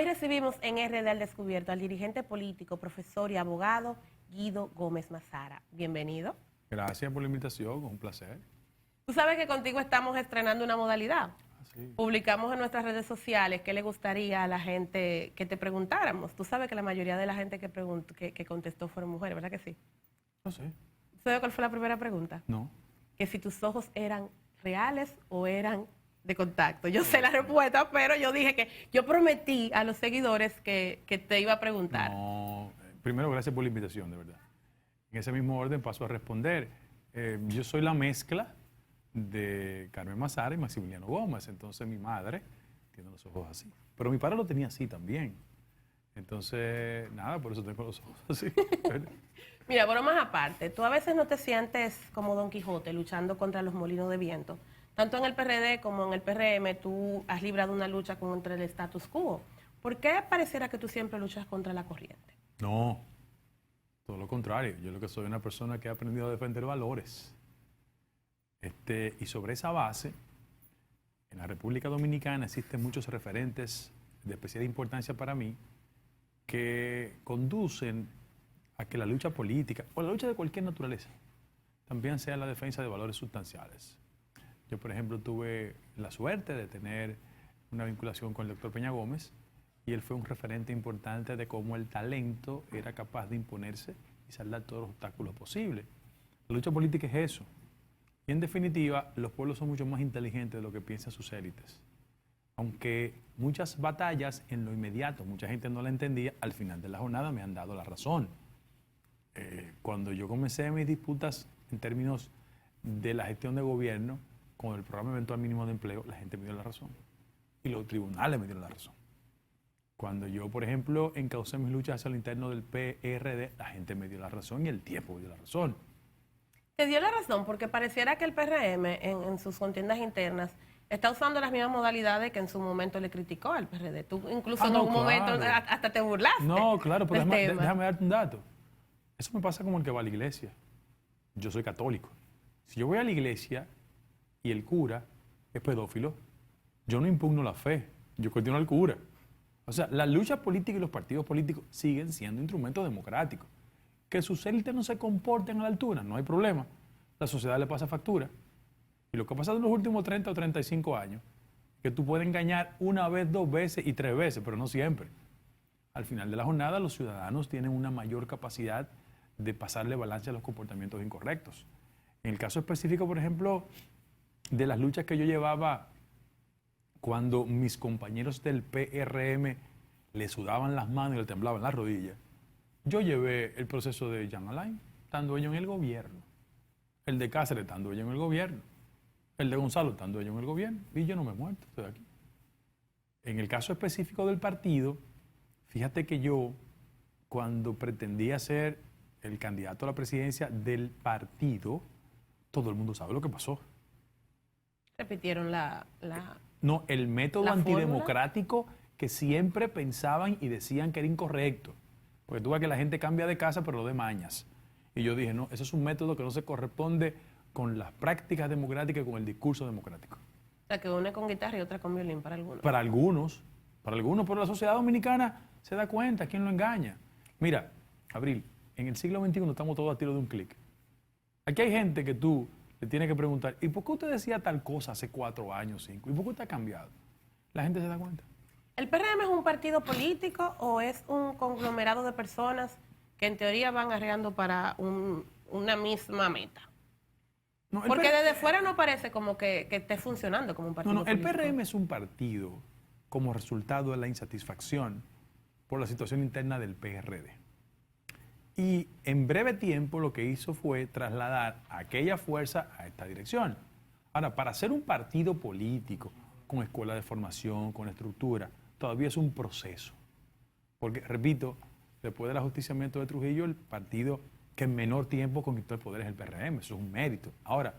Hoy recibimos en RD al Descubierto al dirigente político, profesor y abogado Guido Gómez Mazara. Bienvenido. Gracias por la invitación, un placer. Tú sabes que contigo estamos estrenando una modalidad. Sí. Publicamos en nuestras redes sociales qué le gustaría a la gente que te preguntáramos. Tú sabes que la mayoría de la gente que contestó fueron mujeres, ¿verdad que sí? No sé. ¿Sabes cuál fue la primera pregunta? No. Que si tus ojos eran reales o eran de contacto. Yo sé la respuesta, pero yo dije que yo prometí a los seguidores que te iba a preguntar. No. Primero, gracias por la invitación, de verdad. En ese mismo orden paso a responder. Yo soy la mezcla de Carmen Mazara y Maximiliano Gómez. Entonces mi madre tiene los ojos así. Pero mi padre lo tenía así también. Entonces, nada, por eso tengo los ojos así. Mira, bromas aparte, tú a veces no te sientes como Don Quijote luchando contra los molinos de viento. Tanto en el PRD como en el PRM, tú has librado una lucha contra el status quo. ¿Por qué pareciera que tú siempre luchas contra la corriente? No, todo lo contrario. Yo lo que soy una persona que ha aprendido a defender valores. Y sobre esa base, en la República Dominicana existen muchos referentes de especial importancia para mí que conducen a que la lucha política o la lucha de cualquier naturaleza también sea la defensa de valores sustanciales. Yo, por ejemplo, tuve la suerte de tener una vinculación con el doctor Peña Gómez y él fue un referente importante de cómo el talento era capaz de imponerse y saldar todos los obstáculos posibles. La lucha política es eso. Y en definitiva, los pueblos son mucho más inteligentes de lo que piensan sus élites. Aunque muchas batallas en lo inmediato, mucha gente no la entendía, al final de la jornada me han dado la razón. Cuando yo comencé mis disputas en términos de la gestión de gobierno, con el programa eventual mínimo de empleo, la gente me dio la razón. Y los tribunales me dieron la razón. Cuando yo, por ejemplo, encaucé mis luchas hacia lo interno del PRD, la gente me dio la razón y el tiempo me dio la razón. Te dio la razón porque pareciera que el PRM en sus contiendas internas está usando las mismas modalidades que en su momento le criticó al PRD. Tú incluso en algún momento hasta te burlaste. No, claro, pero déjame darte un dato. Eso me pasa como el que va a la iglesia. Yo soy católico. Si yo voy a la iglesia y el cura es pedófilo, yo no impugno la fe, yo cuestiono al cura. O sea, la lucha política y los partidos políticos siguen siendo instrumentos democráticos. Que sus élites no se comporten a la altura, no hay problema. La sociedad le pasa factura. Y lo que ha pasado en los últimos 30 o 35 años, que tú puedes engañar una vez, dos veces y tres veces, pero no siempre. Al final de la jornada, los ciudadanos tienen una mayor capacidad de pasarle balance a los comportamientos incorrectos. En el caso específico, por ejemplo, de las luchas que yo llevaba cuando mis compañeros del PRM le sudaban las manos y le temblaban las rodillas, yo llevé el proceso de Jean Alain, estando ellos en el gobierno, el de Cáceres, estando ellos en el gobierno, el de Gonzalo, estando ellos en el gobierno, y yo no me he muerto, estoy aquí. En el caso específico del partido, fíjate que yo, cuando pretendía ser el candidato a la presidencia del partido, todo el mundo sabe lo que pasó. Repitieron No, el método antidemocrático que siempre pensaban y decían que era incorrecto. Porque tú ves que la gente cambia de casa, pero lo de mañas. Y yo dije, no, ese es un método que no se corresponde con las prácticas democráticas y con el discurso democrático. O sea, que una con guitarra y otra con violín para algunos. Para algunos, pero la sociedad dominicana se da cuenta, ¿quién lo engaña? Mira, Abril, en el siglo XXI estamos todos a tiro de un clic. Aquí hay gente que tú le tienes que preguntar, ¿y por qué usted decía tal cosa hace 4 años, 5? ¿Y por qué usted ha cambiado? La gente se da cuenta. ¿El PRM es un partido político o es un conglomerado de personas que en teoría van arreando para una misma meta? No, porque desde fuera no parece como que esté funcionando como un partido político. El PRM es un partido como resultado de la insatisfacción por la situación interna del PRD. Y en breve tiempo lo que hizo fue trasladar aquella fuerza a esta dirección. Ahora, para ser un partido político, con escuela de formación, con estructura, todavía es un proceso. Porque, repito, después del ajusticiamiento de Trujillo, el partido que en menor tiempo conquistó el poder es el PRM. Eso es un mérito. Ahora,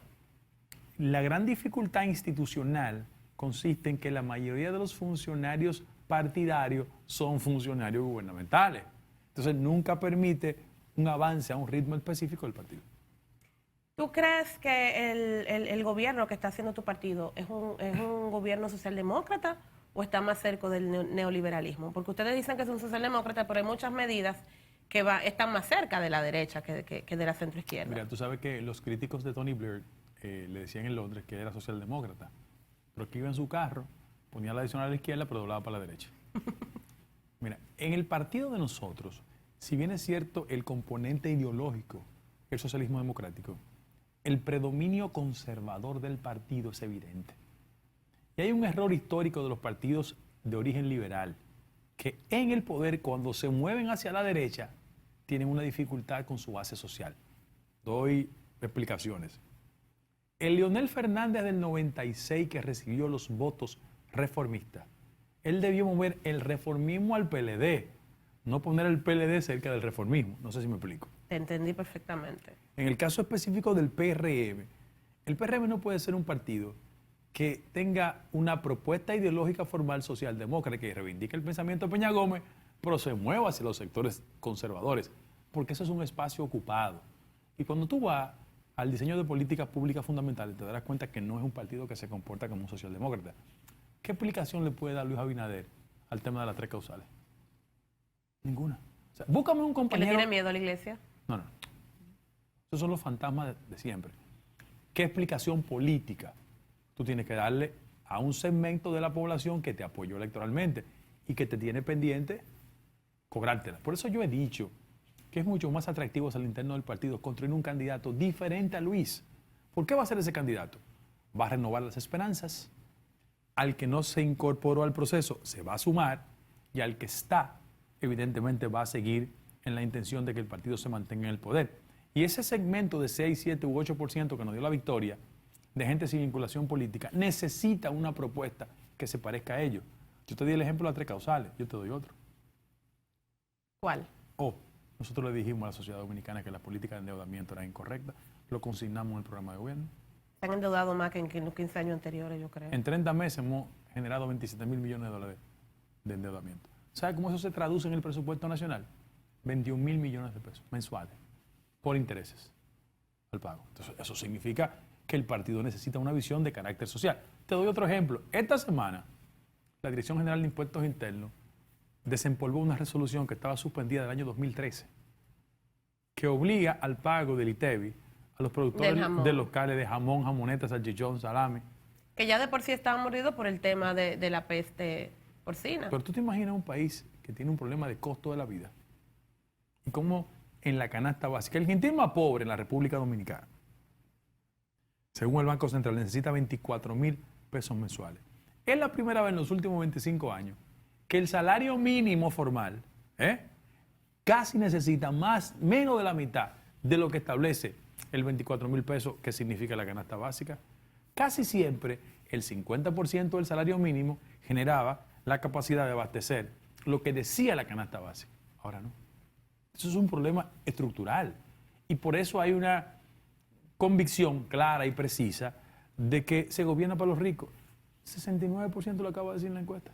la gran dificultad institucional consiste en que la mayoría de los funcionarios partidarios son funcionarios gubernamentales. Entonces, nunca permite un avance a un ritmo específico del partido. ¿Tú crees que el gobierno que está haciendo tu partido es un gobierno socialdemócrata o está más cerca del neoliberalismo? Porque ustedes dicen que es un socialdemócrata, pero hay muchas medidas que están más cerca de la derecha que de la centroizquierda. Mira, tú sabes que los críticos de Tony Blair le decían en Londres que era socialdemócrata, pero que iba en su carro, ponía la adicional a la izquierda, pero doblaba para la derecha. Mira, en el partido de nosotros, si bien es cierto el componente ideológico, el socialismo democrático, el predominio conservador del partido es evidente. Y hay un error histórico de los partidos de origen liberal, que en el poder, cuando se mueven hacia la derecha, tienen una dificultad con su base social. Doy explicaciones. El Leonel Fernández del 96, que recibió los votos reformistas, él debió mover el reformismo al PLD, no poner el PLD cerca del reformismo. No sé si me explico. Te entendí perfectamente. En el caso específico del PRM, el PRM no puede ser un partido que tenga una propuesta ideológica formal socialdemócrata que reivindique el pensamiento de Peña Gómez, pero se mueva hacia los sectores conservadores, porque eso es un espacio ocupado. Y cuando tú vas al diseño de políticas públicas fundamentales, te darás cuenta que no es un partido que se comporta como un socialdemócrata. ¿Qué explicación le puede dar Luis Abinader al tema de las 3 causales? Ninguna. O sea, búscame un compañero... ¿Que le tiene miedo a la iglesia? No. Esos son los fantasmas de siempre. ¿Qué explicación política tú tienes que darle a un segmento de la población que te apoyó electoralmente y que te tiene pendiente cobrártela? Por eso yo he dicho que es mucho más atractivo al interno del partido construir un candidato diferente a Luis. ¿Por qué va a ser ese candidato? Va a renovar las esperanzas. Al que no se incorporó al proceso se va a sumar, y al que está, evidentemente va a seguir en la intención de que el partido se mantenga en el poder. Y ese segmento de 6, 7 u 8% que nos dio la victoria, de gente sin vinculación política, necesita una propuesta que se parezca a ellos. Yo te di el ejemplo de las 3 causales, yo te doy otro. ¿Cuál? Nosotros le dijimos a la sociedad dominicana que la política de endeudamiento era incorrecta, lo consignamos en el programa de gobierno. Se han endeudado más que en los 15 años anteriores, yo creo. En 30 meses hemos generado 27 mil millones de dólares de endeudamiento. ¿Sabe cómo eso se traduce en el presupuesto nacional? 21 mil millones de pesos mensuales por intereses al pago. Entonces, eso significa que el partido necesita una visión de carácter social. Te doy otro ejemplo. Esta semana, la Dirección General de Impuestos Internos desempolvó una resolución que estaba suspendida del año 2013, que obliga al pago del ITEVI a los productores de locales de jamón, jamonetas, salchichón, salami. Que ya de por sí estaban moridos por el tema de la peste porcina. Pero tú te imaginas un país que tiene un problema de costo de la vida y cómo en la canasta básica, el gentil más pobre en la República Dominicana, según el Banco Central, necesita 24 mil pesos mensuales. Es la primera vez en los últimos 25 años que el salario mínimo formal casi necesita menos de la mitad de lo que establece el 24 mil pesos que significa la canasta básica. Casi siempre el 50% del salario mínimo generaba la capacidad de abastecer lo que decía la canasta básica. Ahora no. Eso es un problema estructural. Y por eso hay una convicción clara y precisa de que se gobierna para los ricos. 69% lo acaba de decir en la encuesta.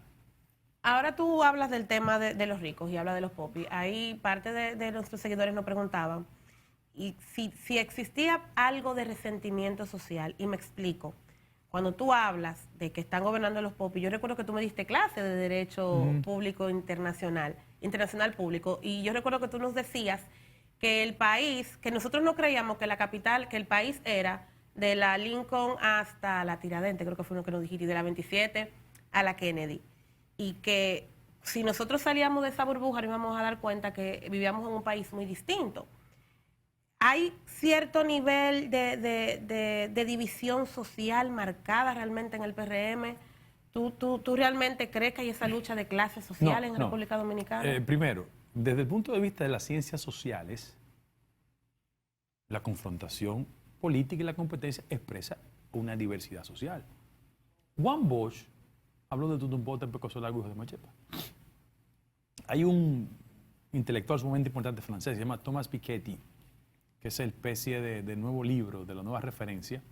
Ahora tú hablas del tema de los ricos y hablas de los popis. Ahí parte de nuestros seguidores nos preguntaban y si existía algo de resentimiento social. Y me explico. Cuando tú hablas de que están gobernando los popis, yo recuerdo que tú me diste clase de Derecho Público internacional público, y yo recuerdo que tú nos decías que el país, que nosotros no creíamos que la capital, que el país era de la Lincoln hasta la Tiradentes, creo que fue lo que nos dijiste, y de la 27 a la Kennedy. Y que si nosotros salíamos de esa burbuja nos íbamos a dar cuenta que vivíamos en un país muy distinto. ¿Hay cierto nivel de división social marcada realmente en el PRM? ¿Tú realmente crees que hay esa lucha de clases sociales en República Dominicana? Primero, desde el punto de vista de las ciencias sociales, la confrontación política y la competencia expresa una diversidad social. Juan Bosch habló de Tutumpote, Pecoso Largo, hijo de Machepa. Hay un intelectual sumamente importante francés, se llama Thomas Piketty, que es el especie de nuevo libro, de la nueva referencia,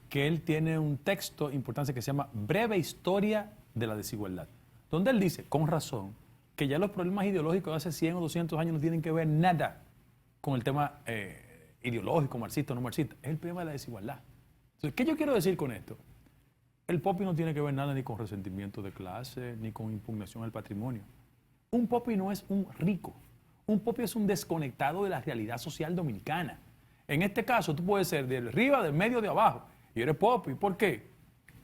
que él tiene un texto importante que se llama Breve Historia de la Desigualdad, donde él dice, con razón, que ya los problemas ideológicos de hace 100 o 200 años no tienen que ver nada con el tema ideológico, marxista o no marxista, es el problema de la desigualdad. Entonces, ¿qué yo quiero decir con esto? El POPI no tiene que ver nada ni con resentimiento de clase, ni con impugnación al patrimonio. Un POPI no es un rico. Un POPI es un desconectado de la realidad social dominicana. En este caso, tú puedes ser de arriba, del medio, de abajo, y eres POPI. ¿Por qué?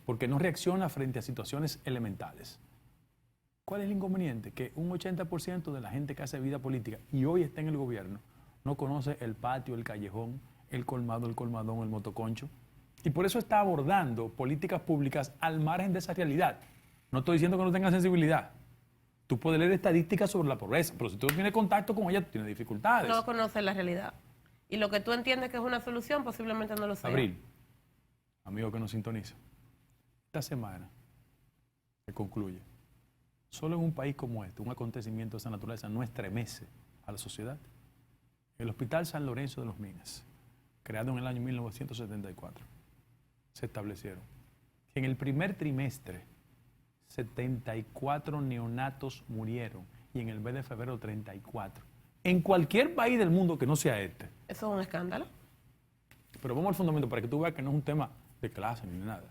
Porque no reacciona frente a situaciones elementales. ¿Cuál es el inconveniente? Que un 80% de la gente que hace vida política y hoy está en el gobierno no conoce el patio, el callejón, el colmado, el colmadón, el motoconcho. Y por eso está abordando políticas públicas al margen de esa realidad. No estoy diciendo que no tenga sensibilidad. Tú puedes leer estadísticas sobre la pobreza, pero si tú no tienes contacto con ella, tú tienes dificultades. No conoces la realidad. Y lo que tú entiendes que es una solución, posiblemente no lo sea. Abril, amigo que nos sintoniza, esta semana que concluye, solo en un país como este, un acontecimiento de esa naturaleza no estremece a la sociedad. El Hospital San Lorenzo de los Minas, creado en el año 1974, se establecieron que en el primer trimestre 74 neonatos murieron y en el mes de febrero 34. En cualquier país del mundo que no sea este. Eso es un escándalo. Pero vamos al fundamento para que tú veas que no es un tema de clase ni nada.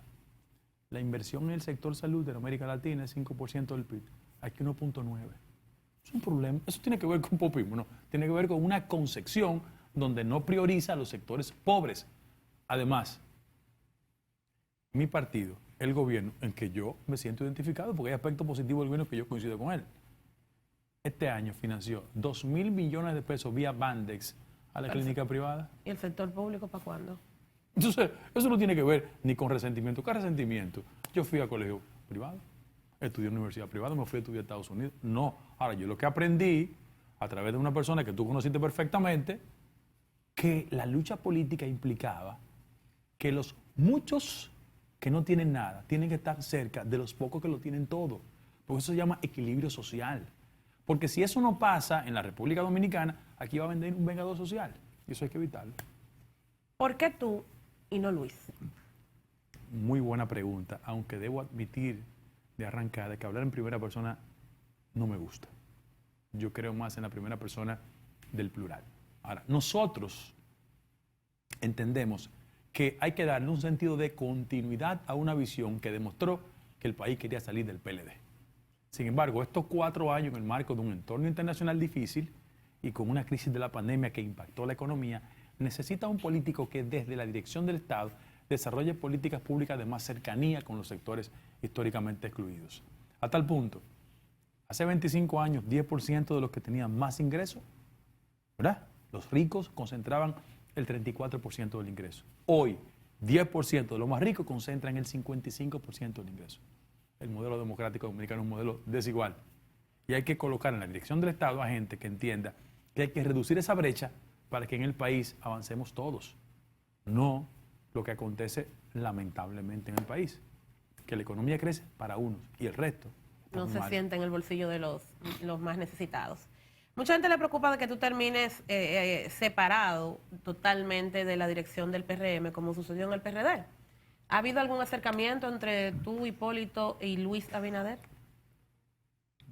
La inversión en el sector salud de América Latina es 5% del PIB. Aquí 1.9. Es un problema. Eso tiene que ver con populismo, no. Tiene que ver con una concepción donde no prioriza a los sectores pobres. Además, mi partido, el gobierno, en que yo me siento identificado, porque hay aspectos positivos del gobierno que yo coincido con él. Este año financió 2.000 millones de pesos vía Bandex a la clínica privada. ¿Y el sector público para cuándo? Entonces, eso no tiene que ver ni con resentimiento. ¿Qué resentimiento? Yo fui a colegio privado, estudié en universidad privada, me fui a estudiar a Estados Unidos. No. Ahora, yo lo que aprendí, a través de una persona que tú conociste perfectamente, que la lucha política implicaba que los muchos que no tienen nada tienen que estar cerca de los pocos que lo tienen todo. Porque eso se llama equilibrio social. Porque si eso no pasa en la República Dominicana, aquí va a venir un vengador social. Y eso hay que evitarlo. ¿Por qué tú y no Luis? Muy buena pregunta, aunque debo admitir de arrancada que hablar en primera persona no me gusta. Yo creo más en la primera persona del plural. Ahora, nosotros entendemos que hay que darle un sentido de continuidad a una visión que demostró que el país quería salir del PLD. Sin embargo, estos 4 años en el marco de un entorno internacional difícil y con una crisis de la pandemia que impactó la economía, necesita un político que desde la dirección del Estado desarrolle políticas públicas de más cercanía con los sectores históricamente excluidos. A tal punto, hace 25 años, 10% de los que tenían más ingresos, ¿verdad? Los ricos concentraban el 34% del ingreso. Hoy, 10% de los más ricos concentran el 55% del ingreso. El modelo democrático dominicano es un modelo desigual. Y hay que colocar en la dirección del Estado a gente que entienda que hay que reducir esa brecha para que en el país avancemos todos. No lo que acontece lamentablemente en el país, que la economía crece para unos y el resto no se siente en el bolsillo de los más necesitados. Mucha gente le preocupa de que tú termines separado totalmente de la dirección del PRM, como sucedió en el PRD. ¿Ha habido algún acercamiento entre tú, Hipólito, y Luis Abinader?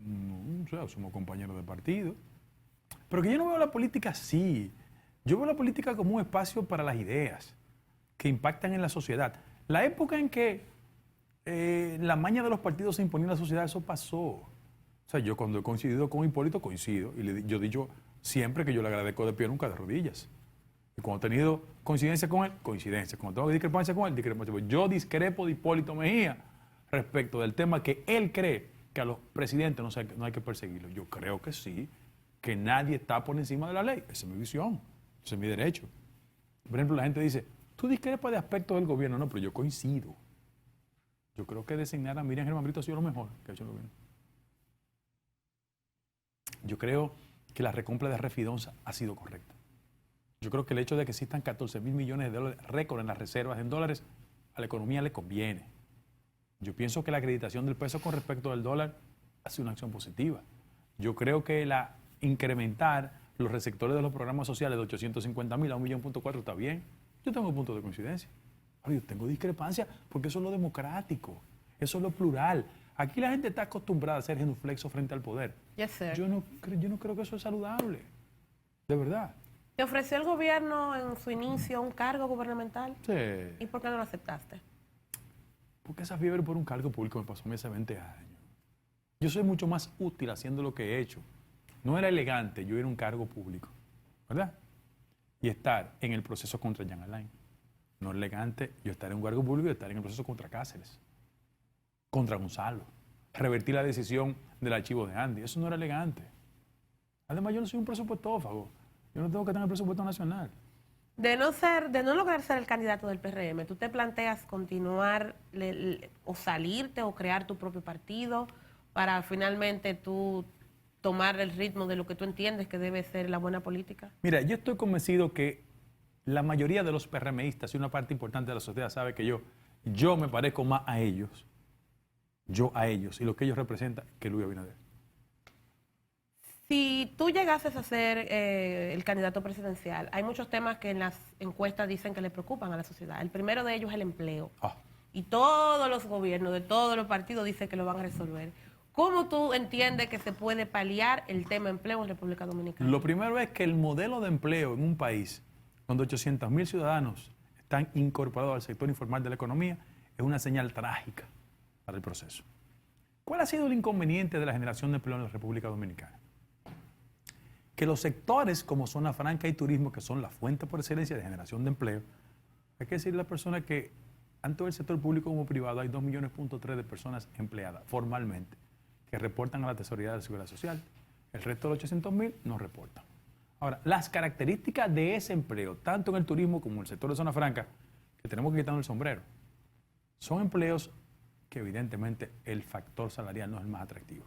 No, o sea, somos compañeros de partido. Pero que yo no veo la política así. Yo veo la política como un espacio para las ideas que impactan en la sociedad. La época en que la maña de los partidos se imponía en la sociedad, eso pasó. O sea, yo cuando he coincidido con Hipólito, coincido. Y yo he dicho siempre que yo le agradezco de pie, nunca de rodillas. Y cuando he tenido coincidencia con él, coincidencia. Cuando tengo discrepancia con él, discrepancia. Yo discrepo de Hipólito Mejía respecto del tema que él cree que a los presidentes no hay que perseguirlos. Yo creo que sí, que nadie está por encima de la ley. Esa es mi visión, ese es mi derecho. Por ejemplo, la gente dice, tú discrepas de aspectos del gobierno. No, pero yo coincido. Yo creo que designar a Miriam Germán Brito ha sido lo mejor que ha hecho el gobierno. Yo creo que la recompra de Refidonza ha sido correcta. Yo creo que el hecho de que existan 14.000 millones de dólares récord en las reservas en dólares, a la economía le conviene. Yo pienso que la acreditación del peso con respecto al dólar ha sido una acción positiva. Yo creo que incrementar los receptores de los programas sociales de 850.000 a 1.400.000 está bien. Yo tengo puntos de coincidencia. Ahora, yo tengo discrepancia porque eso es lo democrático, eso es lo plural. Aquí la gente está acostumbrada a ser genuflexo frente al poder. Yes, sir. Yo no creo que eso es saludable, de verdad. ¿Te ofreció el gobierno en su inicio un cargo gubernamental? Sí. ¿Y por qué no lo aceptaste? Porque esa fiebre por un cargo público me pasó a mí hace 20 años. Yo soy mucho más útil haciendo lo que he hecho. No era elegante yo ir a un cargo público, ¿verdad? Y estar en el proceso contra Jean Alain. No es elegante yo estar en un cargo público y estar en el proceso contra Cáceres, contra Gonzalo, revertir la decisión del archivo de Andy. Eso no era elegante. Además, yo no soy un presupuestófago. Yo no tengo que tener presupuesto nacional. De no lograr ser el candidato del PRM, ¿tú te planteas continuar o salirte o crear tu propio partido para finalmente tú tomar el ritmo de lo que tú entiendes que debe ser la buena política? Mira, yo estoy convencido que la mayoría de los PRMistas y una parte importante de la sociedad sabe que yo me parezco más a ellos, y lo que ellos representan, que Luis Abinader. Si tú llegases a ser el candidato presidencial, hay muchos temas que en las encuestas dicen que le preocupan a la sociedad. El primero de ellos es el empleo. Y todos los gobiernos de todos los partidos dicen que lo van a resolver. ¿Cómo tú entiendes que se puede paliar el tema empleo en República Dominicana? Lo primero es que el modelo de empleo en un país donde 800.000 ciudadanos están incorporados al sector informal de la economía es una señal trágica para el proceso. ¿Cuál ha sido el inconveniente de la generación de empleo en la República Dominicana? Que los sectores como zona franca y turismo, que son la fuente por excelencia de generación de empleo, hay que decirle a la persona que tanto en el sector público como privado hay 2,3 millones de personas empleadas formalmente que reportan a la Tesorería de la Seguridad Social. El resto de los 800.000 no reportan. Ahora, las características de ese empleo, tanto en el turismo como en el sector de zona franca, que tenemos que quitarnos el sombrero, son empleos que evidentemente el factor salarial no es el más atractivo.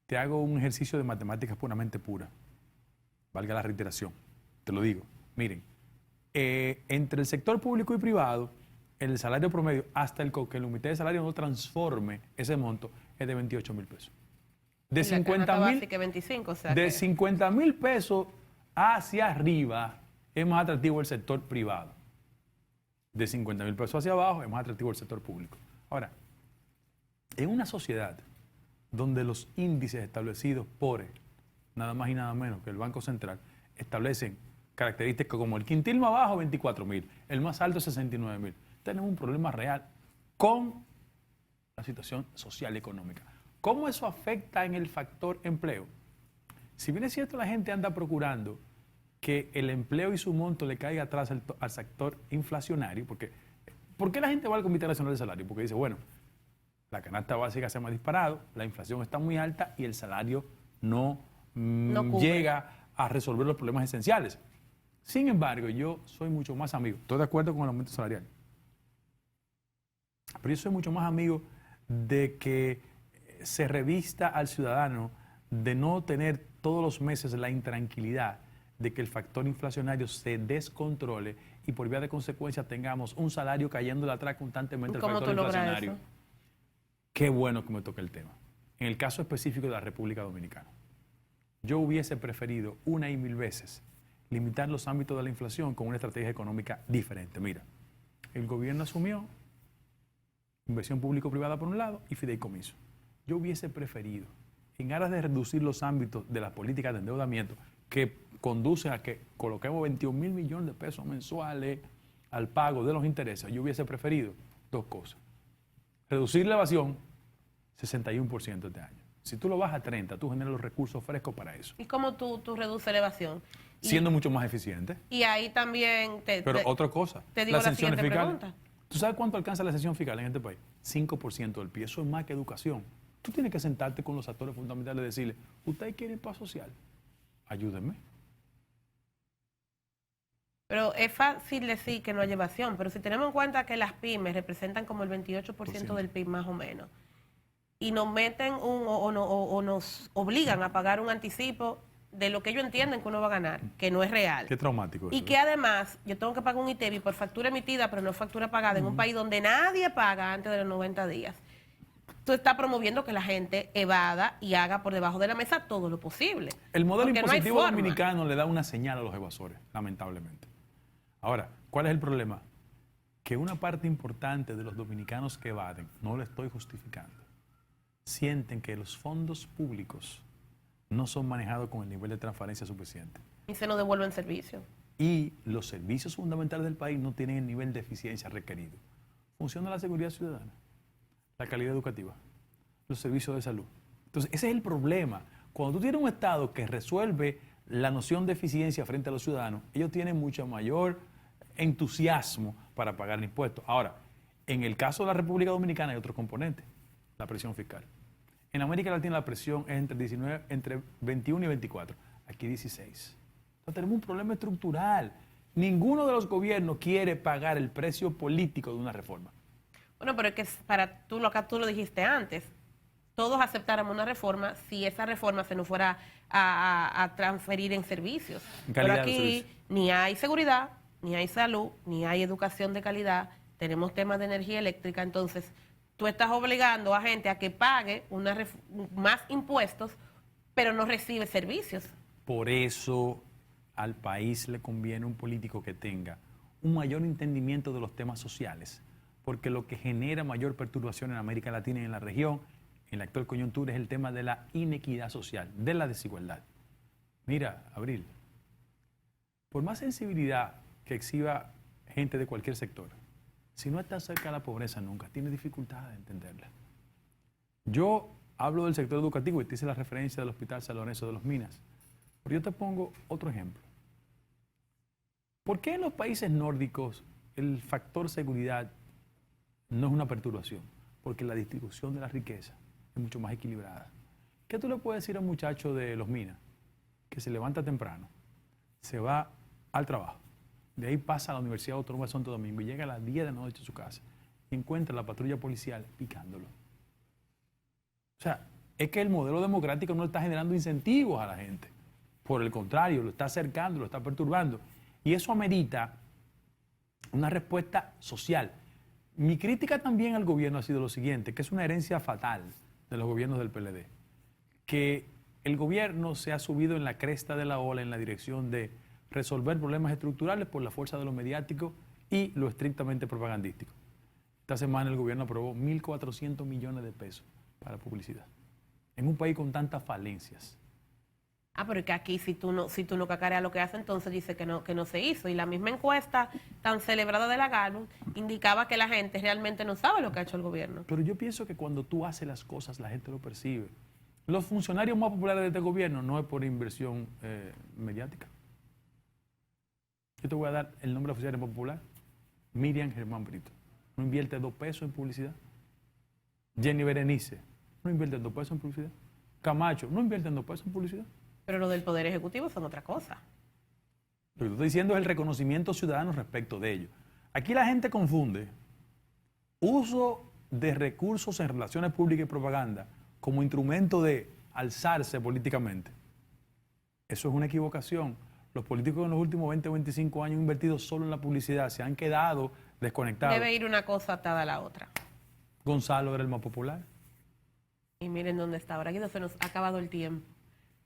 Te hago un ejercicio de matemáticas puramente pura, valga la reiteración, te lo digo. Miren, entre el sector público y privado, el salario promedio, hasta que el comité de salario no transforme ese monto, es de 28.000 pesos. De 50.000 pesos hacia arriba es más atractivo el sector privado. De 50.000 pesos hacia abajo es más atractivo el sector público. Ahora, en una sociedad donde los índices establecidos por nada más y nada menos que el Banco Central establecen características como el quintil más bajo 24.000, el más alto 69.000, tenemos un problema real con la situación social y económica. ¿Cómo eso afecta en el factor empleo? Si bien es cierto la gente anda procurando que el empleo y su monto le caiga atrás al sector inflacionario, porque ¿por qué la gente va al Comité Nacional de Salario? Porque dice, bueno, la canasta básica se ha disparado, la inflación está muy alta y el salario no llega a resolver los problemas esenciales. Sin embargo, yo soy mucho más amigo, estoy de acuerdo con el aumento salarial, pero yo soy mucho más amigo de que se revista al ciudadano de no tener todos los meses la intranquilidad de que el factor inflacionario se descontrole y por vía de consecuencia tengamos un salario cayéndole atrás constantemente al factor inflacionario. Eso? Qué bueno que me toque el tema. En el caso específico de la República Dominicana, yo hubiese preferido una y mil veces limitar los ámbitos de la inflación con una estrategia económica diferente. Mira, el gobierno asumió inversión público-privada por un lado y fideicomiso. Yo hubiese preferido, en aras de reducir los ámbitos de las políticas de endeudamiento que conducen a que coloquemos 21.000 millones de pesos mensuales al pago de los intereses, yo hubiese preferido dos cosas. Reducir la evasión 61% este año. Si tú lo bajas a 30, tú generas los recursos frescos para eso. ¿Y cómo tú reduces la evasión? Siendo mucho más eficiente. Y ahí también Pero otra cosa, te digo la siguiente pregunta. ¿Tú sabes cuánto alcanza la exención fiscal en este país? 5% del PIB. Eso es más que educación. Tú tienes que sentarte con los actores fundamentales y decirle, ¿usted quiere paz social? Ayúdenme. Pero es fácil decir que no hay evasión, pero si tenemos en cuenta que las pymes representan como el 28% del PIB más o menos, y nos meten o nos obligan a pagar un anticipo de lo que ellos entienden que uno va a ganar, que no es real. Qué traumático eso. Y que además yo tengo que pagar un ITEVI por factura emitida, pero no factura pagada, en un país donde nadie paga antes de los 90 días. Tú estás promoviendo que la gente evada y haga por debajo de la mesa todo lo posible. El modelo impositivo dominicano le da una señal a los evasores, lamentablemente. Ahora, ¿cuál es el problema? Que una parte importante de los dominicanos que evaden, no lo estoy justificando, sienten que los fondos públicos no son manejados con el nivel de transparencia suficiente. Y se nos devuelven servicios. Y los servicios fundamentales del país no tienen el nivel de eficiencia requerido. funciona la seguridad ciudadana, la calidad educativa, los servicios de salud. Entonces, ese es el problema. Cuando tú tienes un Estado que resuelve la noción de eficiencia frente a los ciudadanos, ellos tienen mucho mayor entusiasmo para pagar impuestos. Ahora, en el caso de la República Dominicana hay otro componente, la presión fiscal. En América Latina la presión es entre 21 y 24, aquí 16. Entonces tenemos un problema estructural. Ninguno de los gobiernos quiere pagar el precio político de una reforma. Bueno, pero es que tú lo dijiste antes, todos aceptáramos una reforma si esa reforma se nos fuera a transferir en servicios. Pero aquí ni hay seguridad, ni hay salud, ni hay educación de calidad, tenemos temas de energía eléctrica, entonces tú estás obligando a gente a que pague más impuestos, pero no recibe servicios. Por eso al país le conviene un político que tenga un mayor entendimiento de los temas sociales, porque lo que genera mayor perturbación en América Latina y en la región, en la actual coyuntura, es el tema de la inequidad social, de la desigualdad. Mira, Abril, por más sensibilidad que exhiba gente de cualquier sector, si no está cerca de la pobreza nunca, tiene dificultad de entenderla. Yo hablo del sector educativo y te hice la referencia del Hospital San Lorenzo de los Minas, pero yo te pongo otro ejemplo. ¿Por qué en los países nórdicos el factor seguridad no es una perturbación? Porque la distribución de la riqueza es mucho más equilibrada. ¿Qué tú le puedes decir a un muchacho de los Minas que se levanta temprano, se va al trabajo, de ahí pasa a la Universidad Autónoma de Santo Domingo y llega a las 10 de la noche a su casa y encuentra la patrulla policial picándolo? O sea, es que el modelo democrático no está generando incentivos a la gente. Por el contrario, lo está acercando, lo está perturbando. Y eso amerita una respuesta social. Mi crítica también al gobierno ha sido lo siguiente, que es una herencia fatal de los gobiernos del PLD. Que el gobierno se ha subido en la cresta de la ola en la dirección de resolver problemas estructurales por la fuerza de lo mediático y lo estrictamente propagandístico. Esta semana el gobierno aprobó 1.400 millones de pesos para publicidad. En un país con tantas falencias. Pero es que aquí si tú no cacareas lo que hace, entonces dice que no se hizo. Y la misma encuesta tan celebrada de la Gallup indicaba que la gente realmente no sabe lo que ha hecho el gobierno. Pero yo pienso que cuando tú haces las cosas, la gente lo percibe. Los funcionarios más populares de este gobierno no es por inversión mediática. Yo te voy a dar el nombre de funcionario más popular. Miriam Germán Brito. No invierte 2 pesos en publicidad. Jenny Berenice. No invierte 2 pesos en publicidad. Camacho. No invierte 2 pesos en publicidad. Pero lo del Poder Ejecutivo son otra cosa. Lo que estoy diciendo es el reconocimiento ciudadano respecto de ello. Aquí la gente confunde uso de recursos en relaciones públicas y propaganda como instrumento de alzarse políticamente. Eso es una equivocación. Los políticos en los últimos 20 o 25 años han invertido solo en la publicidad, se han quedado desconectados. Debe ir una cosa atada a la otra. Gonzalo era el más popular. Y miren dónde está. Ahora Guido, se nos ha acabado el tiempo.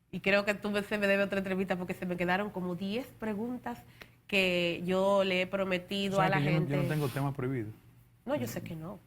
Y creo que se me debe otra entrevista porque se me quedaron como 10 preguntas que yo le he prometido a la gente. Yo no tengo temas prohibidos. No, yo sé que no.